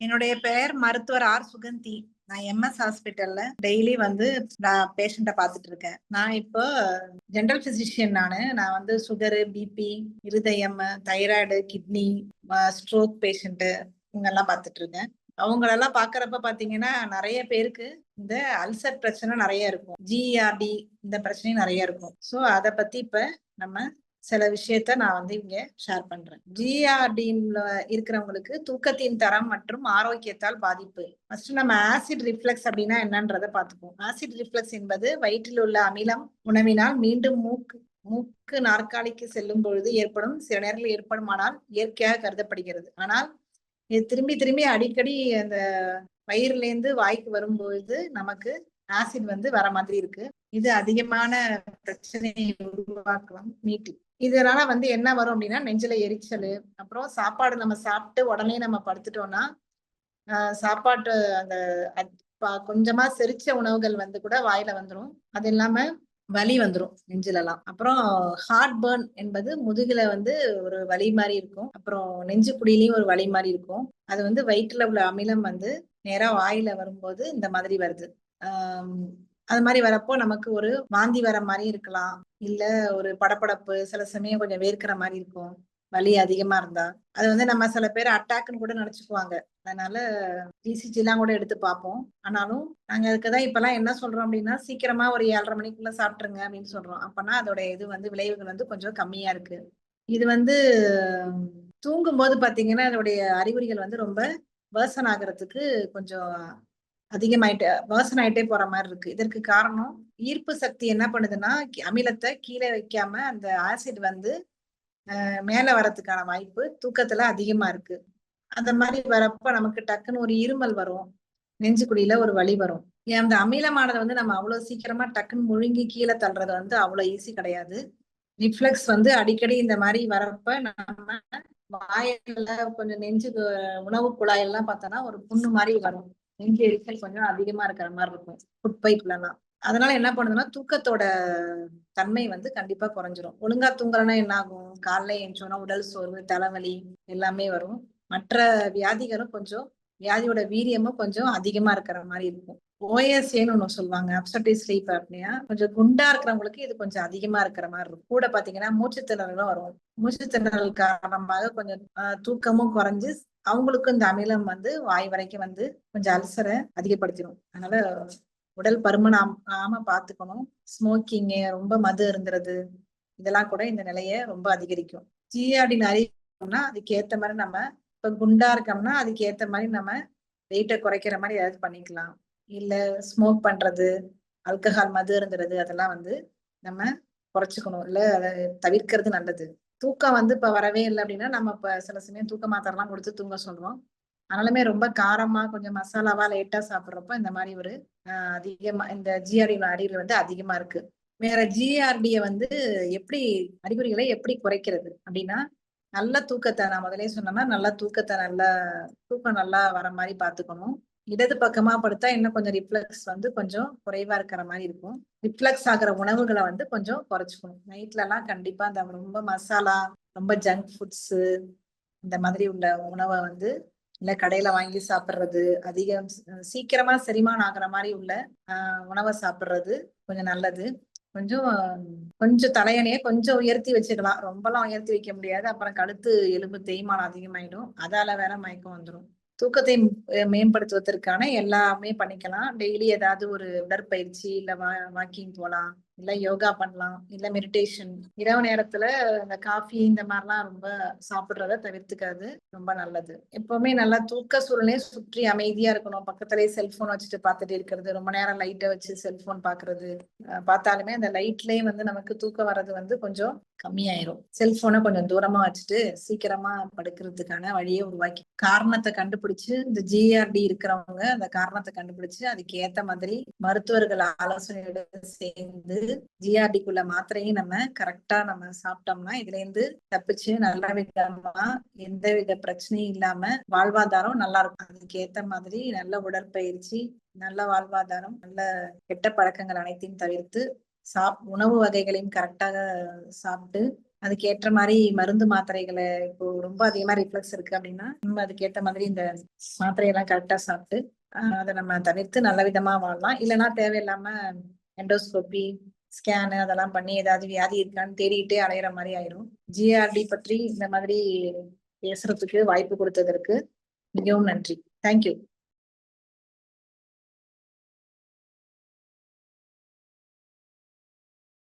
என்னுடைய பெயர் மருத்துவர் ஆர் சுகந்தி. நான் எம்எஸ் ஹாஸ்பிட்டல்ல டெய்லி வந்து நான் பேஷண்ட்டை பார்த்துட்டு இருக்கேன். நான் இப்போ ஜெனரல் பிசிஷியன். நான் வந்து சுகரு, பிபி, இருதயம், தைராய்டு, கிட்னி, ஸ்ட்ரோக் பேஷண்ட்டு இவங்கெல்லாம் பார்த்துட்டு இருக்கேன். அவங்களெல்லாம் பார்க்கறப்ப பார்த்தீங்கன்னா நிறைய பேருக்கு இந்த அல்சர் பிரச்சனை நிறைய இருக்கும். ஜிஆர்டி இந்த பிரச்சனையும் நிறைய இருக்கும். ஸோ அதை பத்தி இப்ப நம்ம சில விஷயத்த நான் வந்து இங்க ஷேர் பண்றேன். ஜிஆர்டின்ல இருக்கிறவங்களுக்கு தூக்கத்தின் தரம் மற்றும் ஆரோக்கியத்தால் பாதிப்பு. ஃபர்ஸ்ட் நம்ம ஆசிட் ரிஃப்ளெக்ஸ் அப்படின்னா என்னன்றதை பார்த்துப்போம். ஆசிட் ரிஃப்ளெக்ஸ் என்பது வயிற்றில் உள்ள அமிலம் உணவினால் மீண்டும் மூக்கு நாற்காலிக்கு செல்லும் பொழுது ஏற்படும், சில நேரங்களில் ஏற்படுமானால் இயற்கையாக கருதப்படுகிறது. ஆனால் இது திரும்பி திரும்பி அடிக்கடி அந்த வயிறுல இருந்து வாய்க்கு வரும்பொழுது நமக்கு ஆசிட் வந்து வர மாதிரி இருக்கு. இது அதிகமான பிரச்சனையை உருவாக்கலாம். இதனால வந்து என்ன வரும் அப்படின்னா நெஞ்சில எரிச்சல், அப்புறம் சாப்பாடு நம்ம சாப்பிட்டு உடனே நம்ம படுத்துட்டோம்னா சாப்பாட்டு அந்த கொஞ்சமா செரிச்ச உணவுகள் வந்து கூட வாயில வந்துரும். அது இல்லாம வலி வந்துரும் நெஞ்சிலலாம். அப்புறம் ஹார்ட் பர்ன் என்பது முதுகுல வந்து ஒரு வலி மாதிரி இருக்கும். அப்புறம் நெஞ்சு குழியிலயும் ஒரு வலி மாதிரி இருக்கும். அது வந்து வயிற்றுல உள்ள அமிலம் வந்து நேரா வாயில வரும்போது இந்த மாதிரி வருது. அது மாதிரி வரப்போ நமக்கு ஒரு வாந்தி வர மாதிரி இருக்கலாம். இல்ல ஒரு படபடப்பு, சில சமயம் கொஞ்சம் வேர்க்கிற மாதிரி இருக்கும். வலி அதிகமா இருந்தா அது வந்து நம்ம சில பேர் அட்டாக்னு கூட நினைச்சுக்குவாங்க. அதனால இசிஜி எல்லாம் கூட எடுத்து பார்ப்போம். ஆனாலும் நாங்க அதுக்குதான் இப்பெல்லாம் என்ன சொல்றோம் அப்படின்னா சீக்கிரமா ஒரு 7:30 மணிக்குள்ள சாப்பிட்டுருங்க அப்படின்னு சொல்றோம். அப்பனா அதோட இது வந்து விளைவுகள் வந்து கொஞ்சம் கம்மியா இருக்கு. இது வந்து தூங்கும் போது பாத்தீங்கன்னா அதோடைய அறிகுறிகள் வந்து ரொம்ப வேர்சன் ஆகிறதுக்கு கொஞ்சம் வேர்சன் ஆயிட்டே போற மாதிரி இருக்கு. இதற்கு காரணம் ஈர்ப்பு சக்தி என்ன பண்ணுதுன்னா அமிலத்தை கீழே வைக்காம அந்த ஆசிட் வந்து மேல வரதுக்கான வாய்ப்பு தூக்கத்துல அதிகமா இருக்கு. அந்த மாதிரி வரப்ப நமக்கு டக்குன்னு ஒரு இருமல் வரும், நெஞ்சுக்குழியில ஒரு வலி வரும். அந்த அமிலமானதை வந்து நம்ம அவ்வளவு சீக்கிரமா டக்குன்னு முழுங்கி கீழே தள்ளுறது வந்து அவ்வளவு ஈஸி கிடையாது. ரிஃப்ளெக்ஸ் வந்து அடிக்கடி இந்த மாதிரி வரப்ப நம்ம வாயில கொஞ்சம் நெஞ்சு உணவு குழாயெல்லாம் பார்த்தோம்னா ஒரு புண்ணு மாதிரி வரும். நெஞ்சு எரிச்சல் கொஞ்சம் அதிகமா இருக்கிற மாதிரி இருக்கும் ஃபுட் பைப்லலாம். அதனால என்ன பண்ணுதுன்னா தூக்கத்தோட தன்மை வந்து கண்டிப்பா குறைஞ்சிரும். ஒழுங்கா தூங்கலன்னா என்ன ஆகும், காலைல எழுந்தோன்னா உடல் சோர்வு, தலைவலி எல்லாமே வரும். மற்ற வியாதிகளும் கொஞ்சம் வியாதியோட வீரியமும் கொஞ்சம் அதிகமா இருக்கிற மாதிரி இருக்கும். ஓஎஸ்ஏன்னு ஒண்ணு சொல்லுவாங்க, அப்சர்டிவ் ஸ்லீப் அப்னியா. கொஞ்சம் குண்டா இருக்கிறவங்களுக்கு இது கொஞ்சம் அதிகமா இருக்கிற மாதிரி இருக்கும். கூட பாத்தீங்கன்னா மூச்சுத்திணறலும் வரும். மூச்சுத்திணறல் காரணமாக கொஞ்சம் தூக்கமும் குறைஞ்சு அவங்களுக்கும் இந்த அமிலம் வந்து வாய் வரைக்கும் வந்து கொஞ்சம் அல்சரை அதிகப்படுத்திடும். அதனால உடல் பருமன் ஆகாம பாத்துக்கணும். ஸ்மோக்கிங்கு, ரொம்ப மது இருந்துறது இதெல்லாம் கூட இந்த நிலையை ரொம்ப அதிகரிக்கும். ஜிஆர்டி அறிவிக்கணும்னா அதுக்கு ஏத்த மாதிரி நம்ம இப்ப குண்டா இருக்கோம்னா அதுக்கு ஏத்த மாதிரி நம்ம வெயிட்டை குறைக்கிற மாதிரி ஏதாவது பண்ணிக்கலாம். இல்ல ஸ்மோக் பண்றது, ஆல்கஹால், மது இருந்துறது அதெல்லாம் வந்து நம்ம குறைச்சிக்கணும். இல்ல அதை தவிர்க்கிறது நல்லது. தூக்கம் வந்து இப்ப வரவே இல்லை அப்படின்னா நம்ம இப்ப சில சமயம் தூக்க மாத்திரை எல்லாம் கொடுத்து தூங்க சொல்றோம். ஆனாலுமே ரொம்ப காரமா கொஞ்சம் மசாலாவா லேட்டா சாப்பிடுறப்ப இந்த மாதிரி ஒரு அதிகமா இந்த ஜிஆர்டி அறிகுறி வந்து அதிகமா இருக்கு. வேற ஜிஆர்டிய வந்து எப்படி அறிகுறிகளை எப்படி குறைக்கிறது அப்படின்னா நல்ல தூக்கத்தை, நான் முதலே சொன்னோம்னா நல்ல தூக்கத்தை, தூக்கம் நல்லா வர மாதிரி பாத்துக்கணும். இடது பக்கமா படுத்தா இன்னும் கொஞ்சம் ரிஃப்ளெக்ஸ் வந்து கொஞ்சம் குறைவா இருக்கிற மாதிரி இருக்கும். ரிஃப்ளெக்ஸ் ஆகிற உணவுகளை வந்து கொஞ்சம் குறைச்சிக்கணும். நைட்ல எல்லாம் கண்டிப்பா அந்த ரொம்ப மசாலா, ரொம்ப ஜங்க் ஃபுட்ஸ் இந்த மாதிரி உள்ள உணவை வந்து இல்ல கடையில வாங்கி சாப்பிடுறது, அதிகம் சீக்கிரமா செரிமானம் ஆகுற மாதிரி உள்ள உணவை சாப்பிடுறது கொஞ்சம் நல்லது. கொஞ்சம் தலையணையை கொஞ்சம் உயர்த்தி வச்சுக்கலாம். ரொம்பலாம் உயர்த்தி வைக்க முடியாது. அப்புறம் கழுத்து எலும்பு தேய்மானம் அதிகமாயிடும். அதால வேற மயக்கம் வந்துடும். தூக்கத்தை மேம்படுத்துவதற்கான எல்லாமே பண்ணிக்கலாம். டெய்லி ஏதாவது ஒரு உடற்பயிற்சி, இல்ல வாக்கிங் போலாம், இல்ல யோகா பண்ணலாம், இல்ல மெடிடேஷன். இரவு நேரத்துல இந்த காஃபி இந்த மாதிரிலாம் ரொம்ப சாப்பிடுறத தவிர்த்துக்கிறது ரொம்ப நல்லது. எப்பவுமே நல்லா தூக்க சூழ்நிலையை சுற்றி அமைதியா இருக்கணும். பக்கத்துலயே செல்போன் வச்சுட்டு பார்த்துட்டு இருக்கிறது, ரொம்ப நேரம் லைட்டை வச்சு செல்போன் பாக்குறது பார்த்தாலுமே அந்த லைட்லயே வந்து நமக்கு தூக்கம் வர்றது வந்து கொஞ்சம் கம்மியாயிரும். செல்போனை கொஞ்சம் தூரமா வச்சுட்டு சீக்கிரமா படுக்கிறதுக்கான வழியை உருவாக்கி காரணத்தை கண்டுபிடிச்சு, இந்த ஜிஆர்டி இருக்கிறவங்க அந்த காரணத்தை கண்டுபிடிச்சு அதுக்கு ஏத்த மாதிரி மருத்துவர்கள் ஆலோசனையோட சேர்ந்து ஜிஆர்டிக்குள்ள மாத்திரையும் நம்ம கரெக்டா நம்ம சாப்பிட்டோம்னா இதுல இருந்து தப்பிச்சு நல்ல விதமா எந்த வித பிரச்சனையும் இல்லாம வாழ்வாதாரம் நல்லா இருக்கும். அதுக்கு ஏத்த மாதிரி நல்ல உடற்பயிற்சி, நல்ல வாழ்வாதாரம், நல்ல கெட்ட பழக்கங்கள் அனைத்தையும் தவிர்த்து உணவு வகைகளையும் கரெக்டாக சாப்பிட்டு அதுக்கேற்ற மாதிரி மருந்து மாத்திரைகளை இப்போ ரொம்ப அதிகமா ரிஃப்ளெக்ஸ் இருக்கு அப்படின்னா நம்ம அதுக்கேற்ற மாதிரி இந்த மாத்திரையெல்லாம் கரெக்டா சாப்பிட்டு அதை நம்ம தவிர்த்து நல்ல விதமா வாழலாம். இல்லைன்னா தேவையில்லாம எண்டோஸ்கோபி ஸ்கேனு அதெல்லாம் பண்ணி ஏதாவது வியாதி இருக்கான்னு தேடிட்டே அலையிற மாதிரி ஆயிரும். ஜிஆர்டி பற்றி இந்த மாதிரி பேசுறதுக்கு வாய்ப்பு கொடுத்ததற்கு மிகவும் நன்றி. தேங்க்யூ.